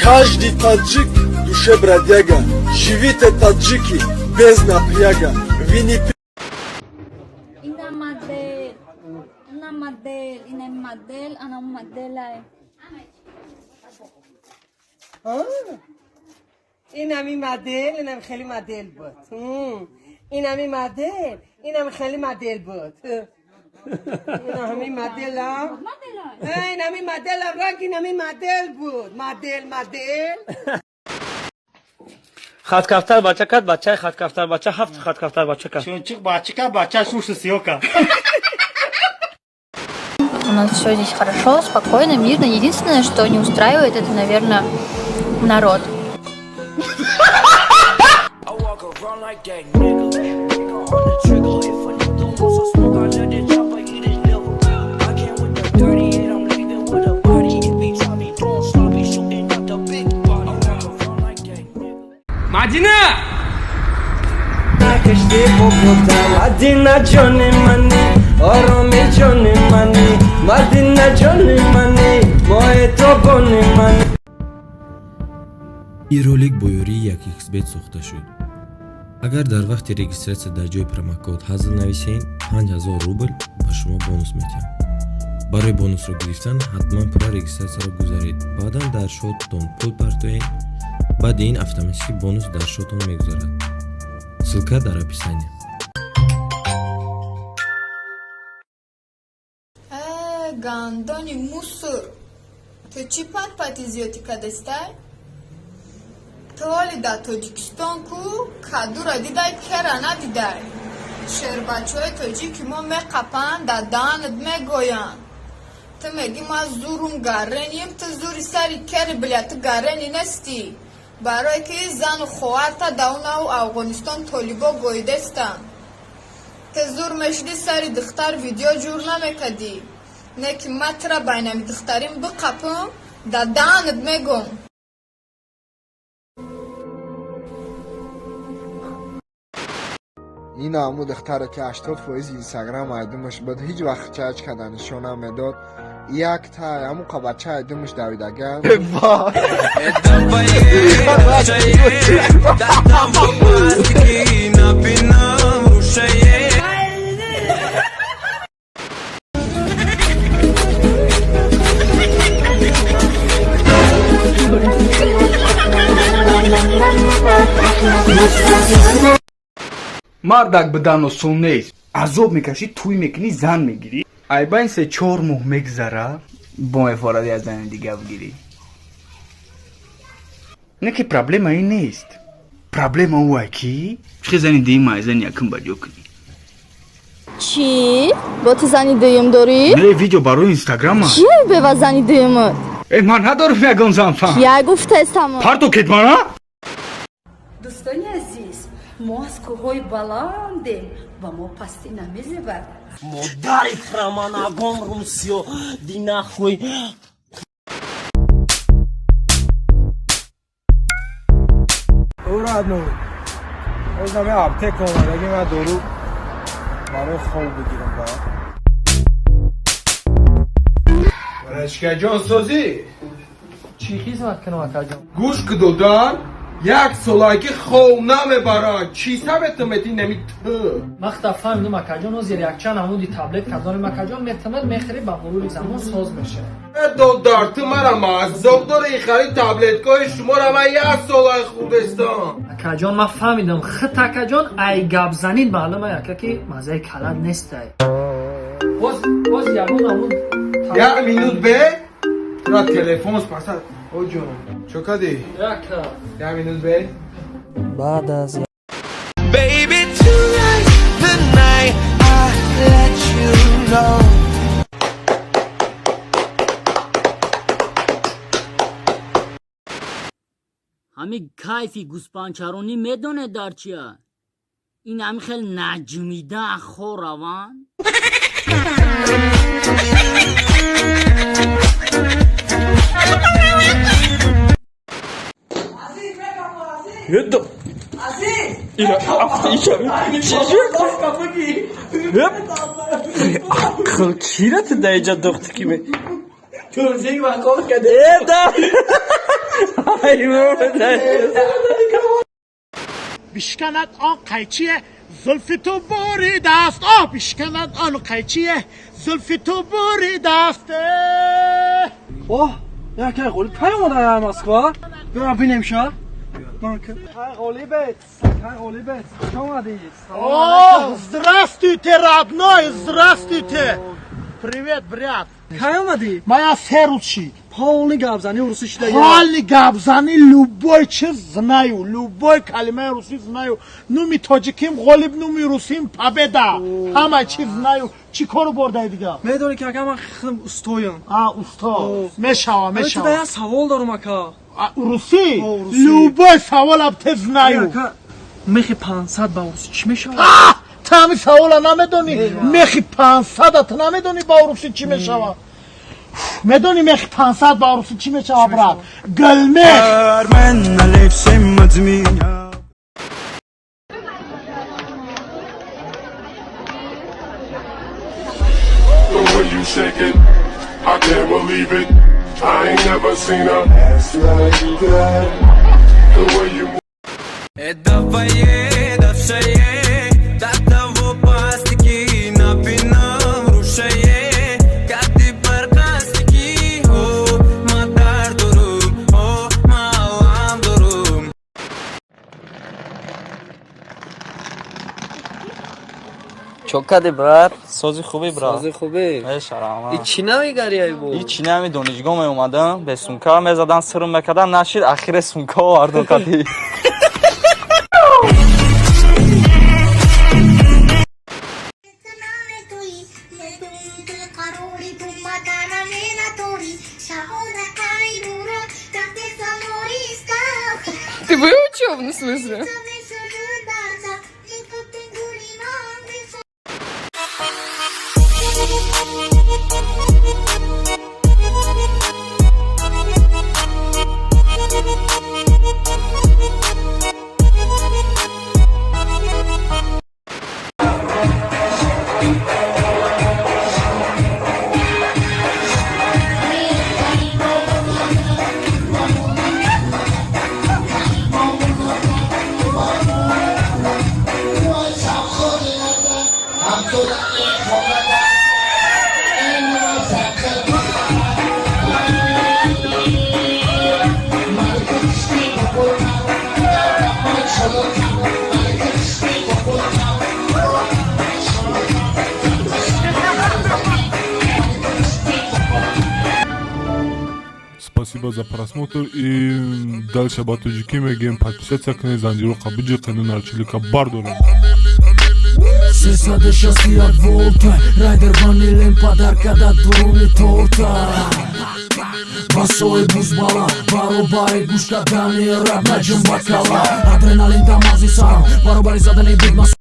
Каждый таджик душе бродяга, живите таджики без напряга. أنا موديل اینمی مدل اینم خیلی مدل بود اینمی مدل اینم خیلی مدل بود اینمی مدل هم اینمی مدل هم رنگ اینمی مدل بود مدل خط کفتر بچه کد بچه خط کفتر بچه هفت خط кафтар бача кад. Щенчик бачка бача слушай съёка. У нас все здесь хорошо, спокойно, мирно. Единственное, что не устраивает, это, наверное, народ. Madina! Madina Johnny Money, Oromi Johnny Money, Madina Johnny Money, Moeto Bonny Money. این ролик бо ёрии 1xbet сохта шуд. Агар дар вақти регистратсия дар ҷои промокод ҳазл нависем 5000 рубл ба шумо бонус метиҳам. барои бонусро гирифтан ҳатман пурра регистратсияро гузаред. баъдан дар шотатон пул партоед. баъди ин автоматики бонус дар шотон мегузарад. ссылка дар описание. Гандони мусор. Ты чипан патизиотика дестай? Толи да Тоҷикистон ку кадура дидай кера надидай. Шербачои тоҷики мо меқапанд да данд мегоянд. Ты меги ма зурум гарреним, ты зури сари кери бля, ты гаррени нести. барое ки зану хоҳарта давнау Афғонистон толибо гойдестанд. Ты зур мешиди сари духтар видео ҷур намекадӣ. Не ки матра байнами духтарим биқапам да данд мегум. این عمو دختره که 80% اینستاگرام ایدمش بود هیچ وقت چاچ کردنشون نمیداد یک تا عمو که بچه ایدمش دویدگم Мардак бидан осон нест. Азоб мекашӣ, тӯй мекунӣ, зан мегирӣ. Айбайн 3-4 моҳ мегзара, бо мефоради аз зани дига бигирӣ. Не ки проблема ин нест. Проблема ӯ ки чӣ зани дуюм аз зани якум баҷо кунӣ. Чӣ? Бо ту зани дуюм дорӣ? Не, видео барои Инстаграм аст. Кие бева зани дуюмат? Ман надорам ягон занфан. Кия гуфтаестама? Парту кетмана? Дӯстони азиз, мо аз кӯҳҳои баландем ва мо пастӣ намезебад. Модари храманагон русиё динахӯй. اورادنو از همه آبتک اومدگی من دورو برای خواب بگیرم با برشکه جان سازی چی خدمت کنم اکا جان؟ گوش کدودان یک سالگی خواب نمیبرن چی سبتمتی نمی تو وقتا فهمیدم اکا جان زیر یک چند عمودی تبلت کدارم اکا جان میتمد میخری با مرور زمان ساز میشه. دودار تو مرا معذب داره ای خرید تبلت که شما را من یک سال خوبستان اکا جان ما فهمیدم خط اکا جان ای گب زنید معلوم اکا که مزه کلد نیست ای باز یکون عمود یک مینوت به را تلفون سپرسد او جون چو کدی؟ یک مینوت به بعد از Baby tonight the night I let you know همین کیفی گوسپانچرونی میدونه در چیه؟ این هم خیلی نجمیده خوروان Yedim. Aziz. Akıl çiğneti de iyice döktü kimi. Göreceğin bak o kadar. بشکند آن قیچی زلف تو برید است بشکند آن قیچی زلف تو برید است اوه یکی قولی پیامده مسکوا برم بینیم شا قولی بیت چه اومدی؟ Здравствуйте, родной, здравствуйте. Привет, брат. کی اومدی؟ Моя сердце. پاولی габзани руси шида Пали габзани любой чиз знаю, любой калима руси знаю. Нуми тоҷиким ғолиб, нуми русим победа. Ҳама чиз знаю. Чӣ кору бордаи дига? медони ки ака ман худам устоям. Усто. Мешава. чида я савол дорам ака. Руси? Любой саволам тез знаю. мехи 500 ба руси чӣ мешавад? та ҳами савола намедонӣ? мехи 500-ат намедонӣ ба руси чӣ мешавад? медони мехи 500 ба руси чӣ мешавад, брат? гулмех. The way you shake it, I can't believe it. I ain't never seen a ass like that. The way you move. چوکادی برات سازی خوبی برات سازی خوبی شرمم چی نمیگری ای بو هیچ نمیدونی جگاه می اومدم به سونکا میزدن سرم میکردم نشید اخیر سونکا آوردم کدی Ты выучил, ну, в смысле? Спасибо за просмотр и дальше батуджики мегем подписаться к Занжиру Кабуджи канал Чилика Бардора. Сесаде шасти от волта Райдер ванилен подарка да дуруни торта Басои бузбала Баробари гушка дани раб наҷм бакала Адреналин дамази сарм Баробари задани бидмас